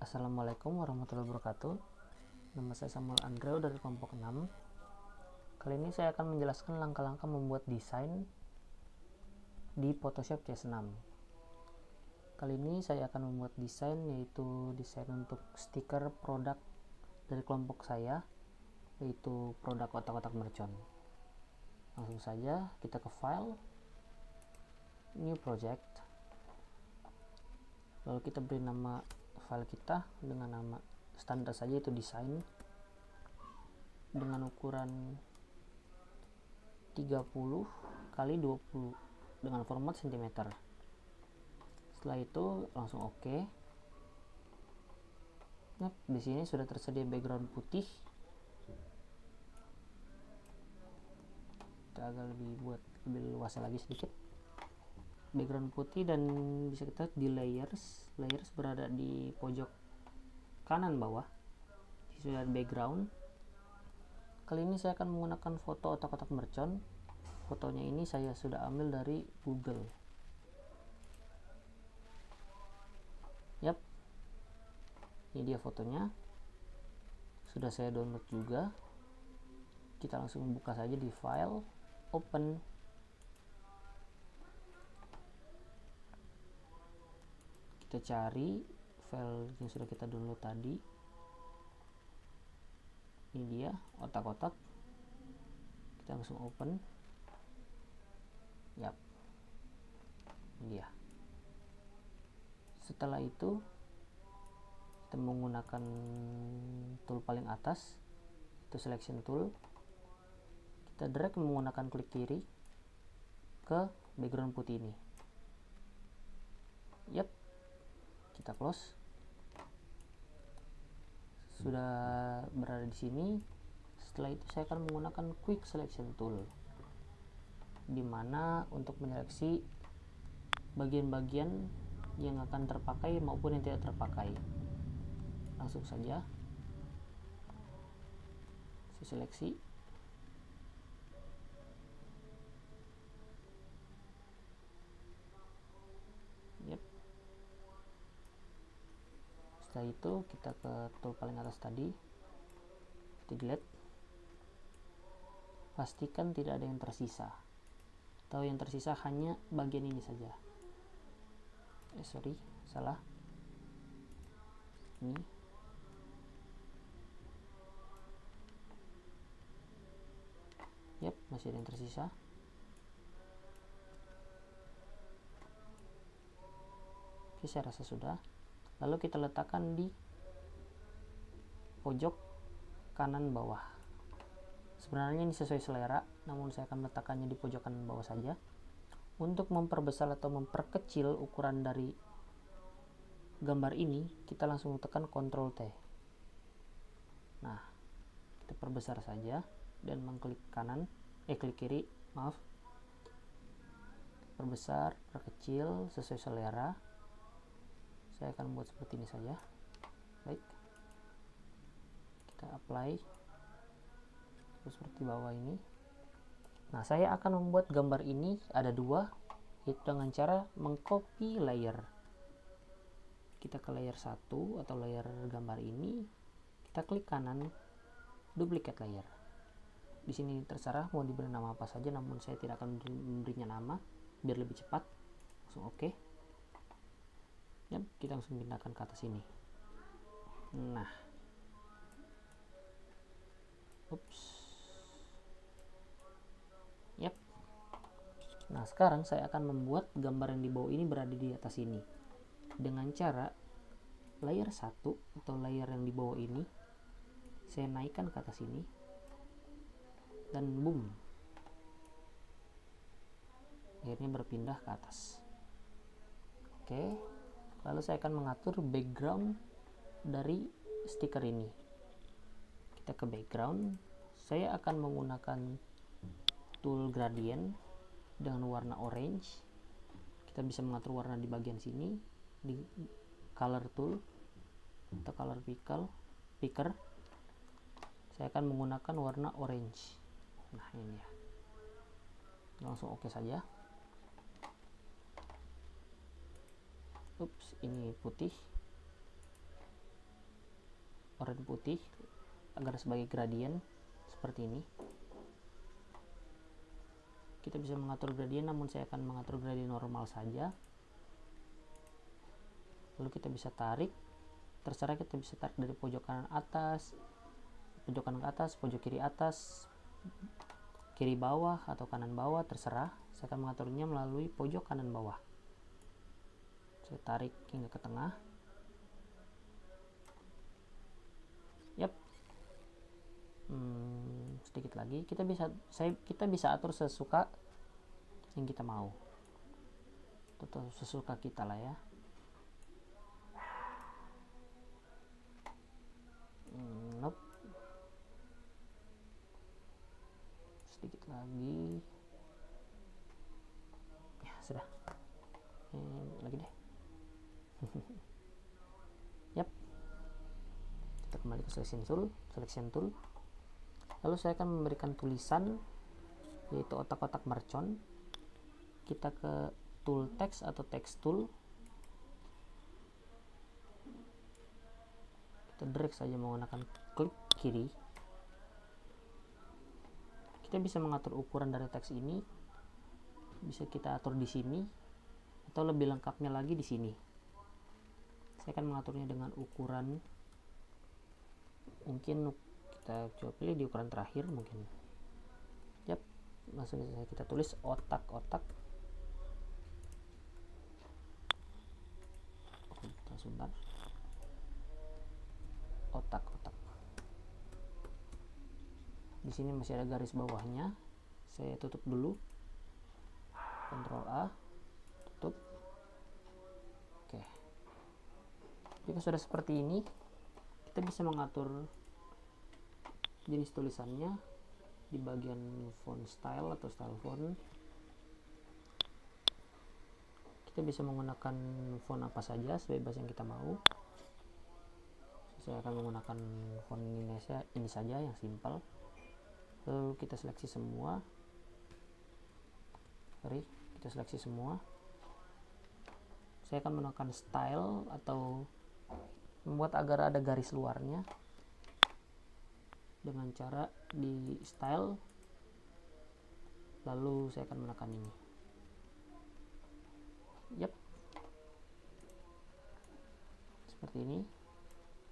Assalamualaikum warahmatullahi wabarakatuh. Nama saya Samuel Andreo dari kelompok 6. Kali ini saya akan menjelaskan langkah-langkah membuat desain di Photoshop CS6. Kali ini saya akan membuat desain, yaitu desain untuk stiker produk dari kelompok saya, yaitu produk otak-otak mercon. Langsung saja kita ke file, new project, lalu kita beri nama file kita dengan nama standar saja, yaitu desain, dengan ukuran 30 kali 20 dengan format cm. Setelah itu langsung oke. Nah, di sini sudah tersedia background putih. Kita agak lebih luas lagi sedikit. Background putih, dan bisa kita lihat di layers berada di pojok kanan bawah. Sudah background. Kali ini saya akan menggunakan foto otak-otak mercon. Fotonya ini saya sudah ambil dari Google. Yap, ini dia fotonya. Sudah saya download juga. Kita langsung buka saja di file, open. Kita cari file yang sudah kita download tadi. Ini dia otak-otak. Kita langsung open. Yap, ini dia. Setelah itu kita menggunakan tool paling atas, itu selection tool. Kita drag menggunakan klik kiri ke background putih ini. Yap, kita close. Sudah berada di sini. Setelah itu saya akan menggunakan quick selection tool, dimana untuk menyeleksi bagian-bagian yang akan terpakai maupun yang tidak terpakai. Langsung saja saya seleksi. Yep. Setelah itu kita ke tool paling atas tadi, kita delete. Pastikan tidak ada yang tersisa, atau yang tersisa hanya bagian ini saja. Sorry, salah. Ini. Yap, masih ada yang tersisa. Oke, saya rasa sudah. Lalu kita letakkan di pojok kanan bawah. Sebenarnya ini sesuai selera, namun saya akan meletakkannya di pojok kanan bawah saja. Untuk memperbesar atau memperkecil ukuran dari gambar ini, kita langsung tekan Ctrl T. Nah, kita perbesar saja dan mengklik klik kiri, maaf. Perbesar, perkecil sesuai selera. Saya akan membuat seperti ini saja. Baik. Kita apply seperti bawah ini. Nah, saya akan membuat gambar ini ada dua, yaitu dengan cara mengcopy layer. Kita ke layer 1 atau layer gambar ini, kita klik kanan, duplicate layer. Di sini terserah mau diberi nama apa saja, namun saya tidak akan memberinya nama biar lebih cepat. Langsung oke. Yap, kita langsung pindahkan ke atas ini. Nah, Yap. Nah, sekarang saya akan membuat gambar yang di bawah ini berada di atas ini dengan cara layer 1 atau layer yang di bawah ini saya naikkan ke atas ini, dan boom, akhirnya berpindah ke atas. Oke, lalu saya akan mengatur background dari stiker ini. Kita ke background, saya akan menggunakan tool gradient dengan warna orange. Kita bisa mengatur warna di bagian sini di color tool atau color picker. Saya akan menggunakan warna orange. Nah, ini ya. Langsung oke saja. Ini putih. oranye putih agar sebagai gradien seperti ini. Kita bisa mengatur gradien, namun saya akan mengatur gradien normal saja. Lalu kita bisa tarik, terserah kita bisa tarik dari pojok kanan atas, pojok kanan ke atas, pojok kiri atas, kiri bawah atau kanan bawah, terserah. Saya akan mengaturnya melalui pojok kanan bawah. Saya tarik hingga ke tengah. Yap. Sedikit lagi, kita bisa atur sesuka yang kita mau, atau sesuka kita lah ya. Nope. Sedikit lagi, ya sudah. Lagi deh. Yap. Kita kembali ke selection tool. Lalu saya akan memberikan tulisan, yaitu otak-otak mercon. Kita ke tool text atau text tool. Kita drag saja menggunakan klik kiri. Kita bisa mengatur ukuran dari teks ini. Bisa kita atur di sini, atau lebih lengkapnya lagi di sini. Saya akan mengaturnya dengan ukuran, mungkin kita coba pilih di ukuran terakhir mungkin. Yap, langsung saja kita tulis otak-otak. Sebentar. Otak-otak. Di sini masih ada garis bawahnya. Saya tutup dulu. Ctrl A, tutup. Oke. Jika sudah seperti ini, kita bisa mengatur jenis tulisannya di bagian font style atau style font. Kita bisa menggunakan font apa saja sebebas yang kita mau. Saya akan menggunakan font ini saja yang simple. Lalu kita seleksi semua. Kita seleksi semua. Saya akan menggunakan style atau membuat agar ada garis luarnya dengan cara di style, lalu saya akan menekan ini. Yap, seperti ini.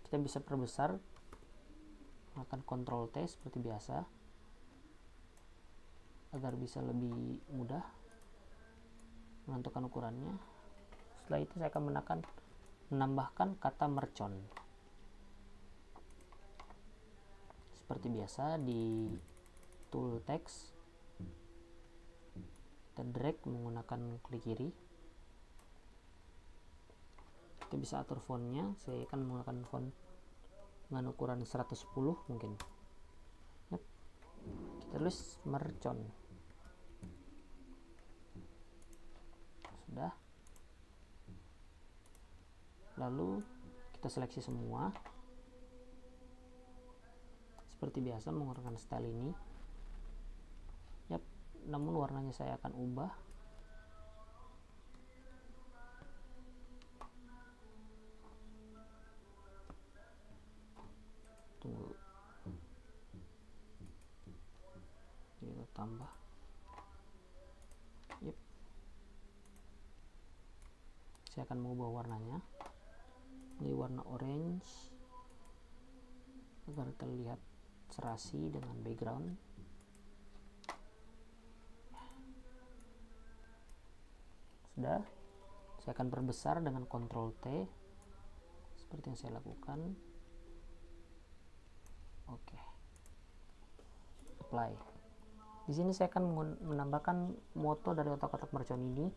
Kita bisa perbesar, menggunakan Ctrl T seperti biasa agar bisa lebih mudah menentukan ukurannya. Setelah itu saya akan menambahkan kata mercon. Seperti biasa di tool text, kita drag menggunakan klik kiri. Kita bisa atur fontnya. Saya akan menggunakan font dengan ukuran 110 mungkin. Yep. Kita tulis mercon. Sudah. Lalu kita seleksi semua. Seperti biasa menggunakan style ini. Yap, namun warnanya saya akan ubah. Tunggu. Kita tambah. Yap. Saya akan mengubah warnanya menjadi warna orange agar terlihat serasi dengan background. Sudah, saya akan perbesar dengan Ctrl T seperti yang saya lakukan. Oke. Apply. Di sini saya akan menambahkan moto dari otak-otak mercon ini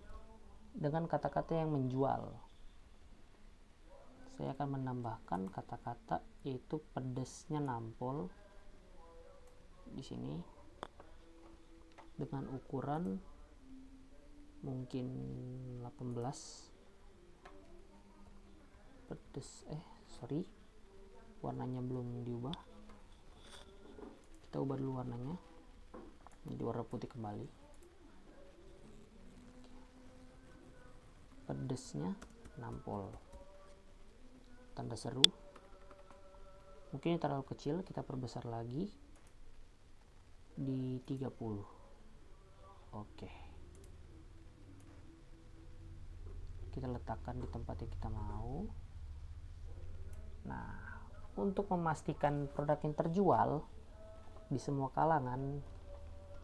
dengan kata-kata yang menjual. Saya akan menambahkan kata-kata yaitu pedesnya nampol di sini dengan ukuran mungkin 18. Warnanya belum diubah. Kita ubah dulu warnanya menjadi warna putih kembali. Pedesnya nampol, tanda seru. Mungkin ini terlalu kecil, kita perbesar lagi di 30. Oke, kita letakkan di tempat yang kita mau. Nah, untuk memastikan produk yang terjual di semua kalangan,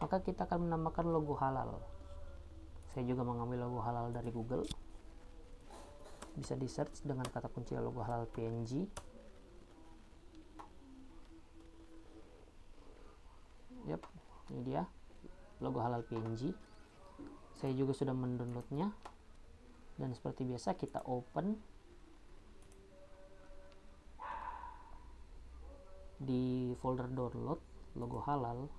maka kita akan menambahkan logo halal. Saya juga mengambil logo halal dari Google. Bisa di search dengan kata kunci logo halal PNG. Yap, ini dia logo halal PNG. Saya juga sudah mendownloadnya, dan seperti biasa kita open di folder download logo halal.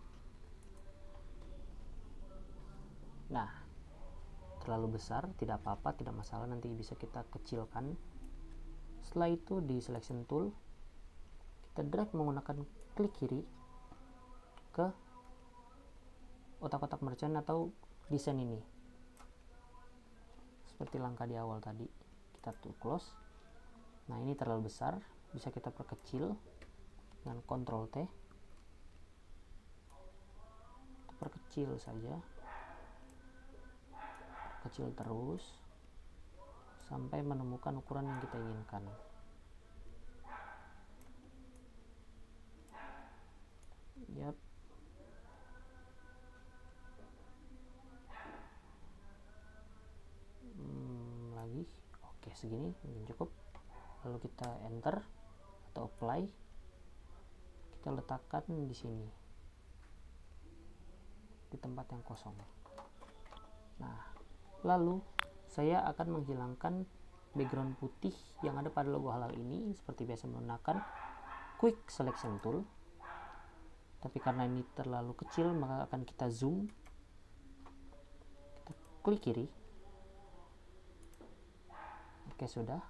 Nah, terlalu besar tidak apa-apa, tidak masalah, nanti bisa kita kecilkan. Setelah itu di selection tool kita drag menggunakan klik kiri ke otak-otak merchant atau desain ini, seperti langkah di awal tadi. Kita tuh close. Nah, ini terlalu besar, bisa kita perkecil dengan Ctrl T. Perkecil saja, kecil terus sampai menemukan ukuran yang kita inginkan. Yap. Lagi. Oke, segini mungkin cukup. Lalu kita enter atau apply. Kita letakkan di sini, di tempat yang kosong. Nah, lalu saya akan menghilangkan background putih yang ada pada logo halal ini seperti biasa menggunakan quick selection tool. Tapi karena ini terlalu kecil, maka akan kita zoom. Kita klik kiri. Oke, sudah.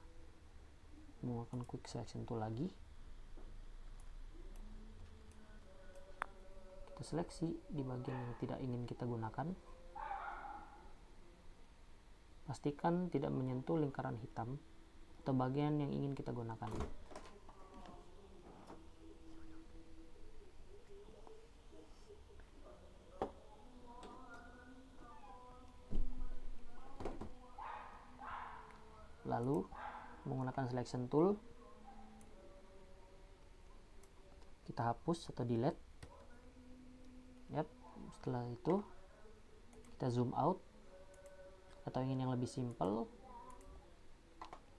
Menggunakan quick selection tool lagi. Kita seleksi di bagian yang tidak ingin kita gunakan. Pastikan tidak menyentuh lingkaran hitam atau bagian yang ingin kita gunakan. Lalu menggunakan selection tool kita hapus atau delete. Yap, setelah itu kita zoom out, atau ingin yang lebih simple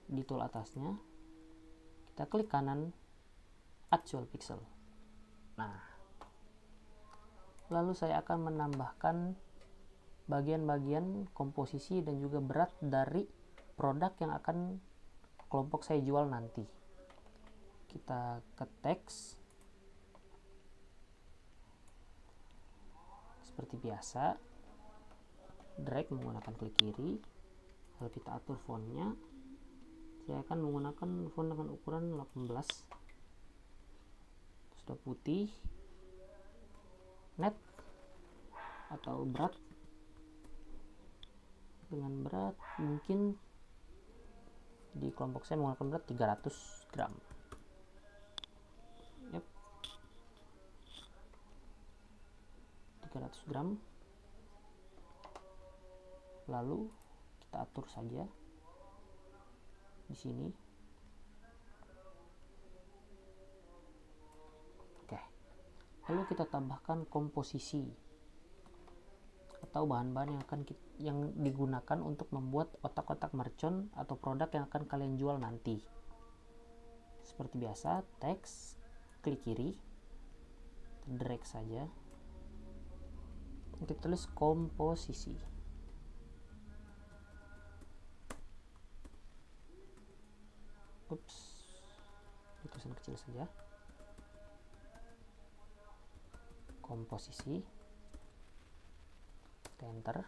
di tool atasnya kita klik kanan actual pixel. Nah, lalu saya akan menambahkan bagian-bagian komposisi dan juga berat dari produk yang akan kelompok saya jual nanti. Kita ke teks seperti biasa, drag menggunakan klik kiri, lalu kita atur fontnya. Saya akan menggunakan font dengan ukuran 18, sudah putih, net atau berat. Dengan berat mungkin di kelompok saya menggunakan berat 300 gram. Yep. 300 gram. Lalu kita atur saja di sini. Oke. Lalu kita tambahkan komposisi atau bahan-bahan yang digunakan untuk membuat otak-otak merchant atau produk yang akan kalian jual nanti. Seperti biasa, teks, klik kiri, drag saja. Kita tulis komposisi. Ups, tulisan kecil saja. Komposisi. Kita enter.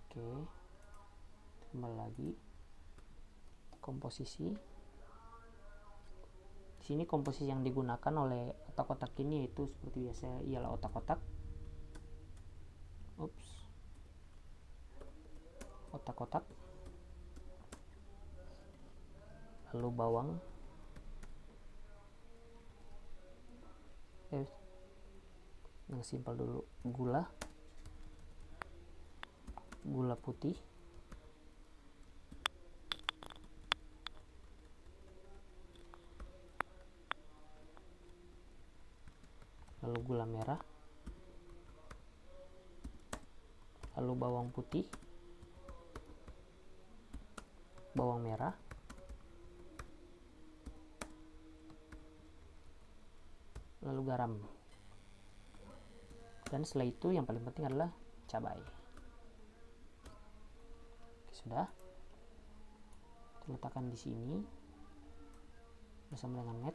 Oke, kembali lagi komposisi. Di sini komposisi yang digunakan oleh otak-otak ini yaitu seperti biasa ialah otak-otak. Ups. otak-otak, lalu bawang, yang simpel dulu, gula putih, lalu gula merah, lalu bawang putih, bawang merah, lalu garam. Dan setelah itu yang paling penting adalah cabai. Oke, sudah. Letakkan di sini bersama dengan net.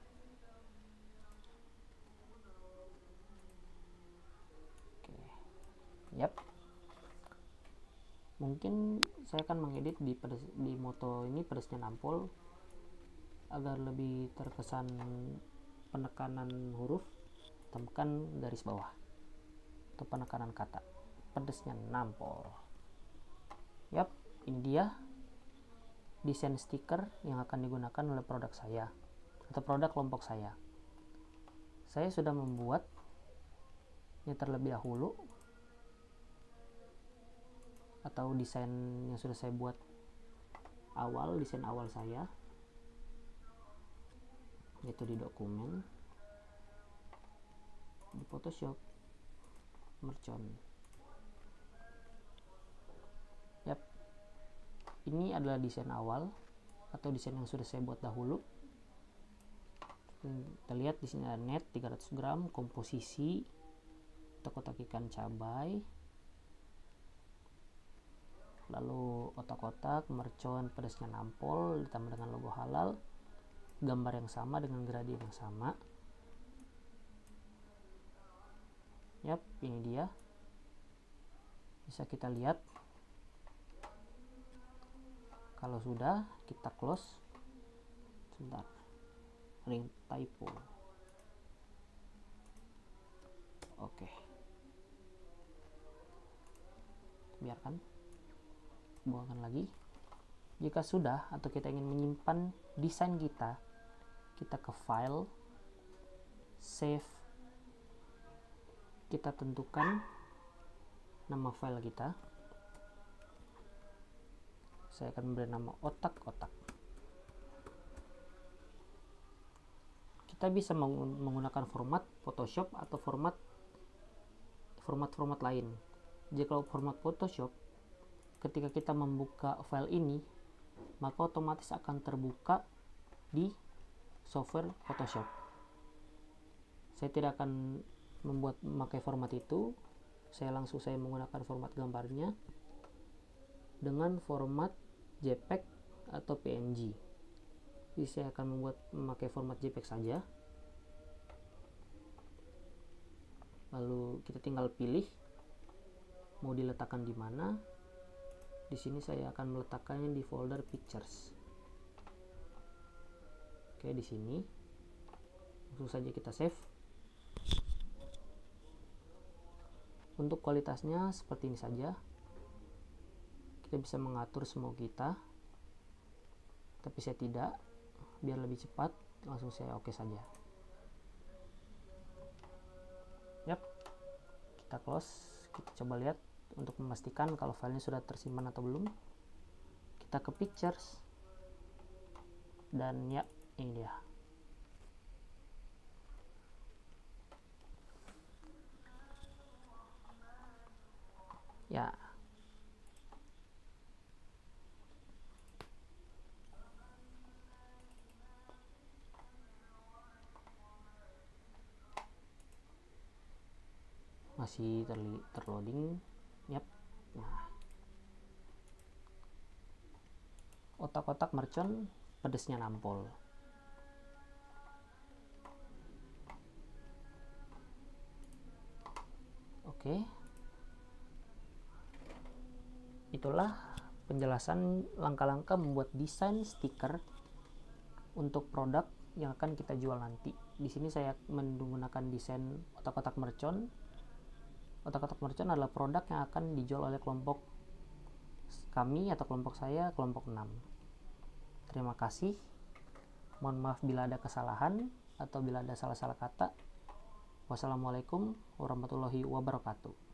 Oke. Yap. Mungkin saya akan mengedit di moto ini pedasnya nampol agar lebih terkesan penekanan huruf, temukan garis bawah atau penekanan kata, pedasnya nampol. Yap, ini dia desain stiker yang akan digunakan oleh produk saya atau produk kelompok saya. Saya sudah membuatnya terlebih dahulu, atau desain yang sudah saya buat desain awal saya, yaitu di dokumen, di Photoshop, mercon. Yap, ini adalah desain awal atau desain yang sudah saya buat dahulu. Kita lihat di sini ada net 300 gram, komposisi, otak-otak ikan cabai, lalu otak-otak, mercon, pedasnya nampol ditambah dengan logo halal, gambar yang sama dengan gradien yang sama. Yap, ini dia. Bisa kita lihat. Kalau sudah, kita close. Sebentar. Ring typo. Oke. Biarkan. Buangkan lagi. Jika sudah atau kita ingin menyimpan desain kita ke file, save, kita tentukan nama file kita. Saya akan memberi nama otak-otak. Kita bisa menggunakan format Photoshop atau format lain. Jika format Photoshop, ketika kita membuka file ini, maka otomatis akan terbuka di software Photoshop. Saya tidak akan memakai format itu. Saya menggunakan format gambarnya dengan format JPEG atau PNG. Jadi saya akan memakai format JPEG saja. Lalu kita tinggal pilih mau diletakkan di mana. Di sini saya akan meletakkannya di folder pictures. Oke, di sini langsung saja kita save. Untuk kualitasnya seperti ini saja. Kita bisa mengatur semua kita, tapi saya tidak, biar lebih cepat. Langsung saya oke saja. Yap, kita close. Kita coba lihat untuk memastikan kalau filenya sudah tersimpan atau belum. Kita ke pictures, dan ya, ini dia. Ya, masih terloading. Yap. Nah, otak-otak mercon, pedesnya nampol. Oke. Itulah penjelasan langkah-langkah membuat desain stiker untuk produk yang akan kita jual nanti. Di sini saya menggunakan desain otak-otak mercon. Otak-otak mercon adalah produk yang akan dijual oleh kelompok kami atau kelompok saya kelompok 6. Terima kasih. Mohon maaf bila ada kesalahan atau bila ada salah-salah kata. Wassalamualaikum warahmatullahi wabarakatuh.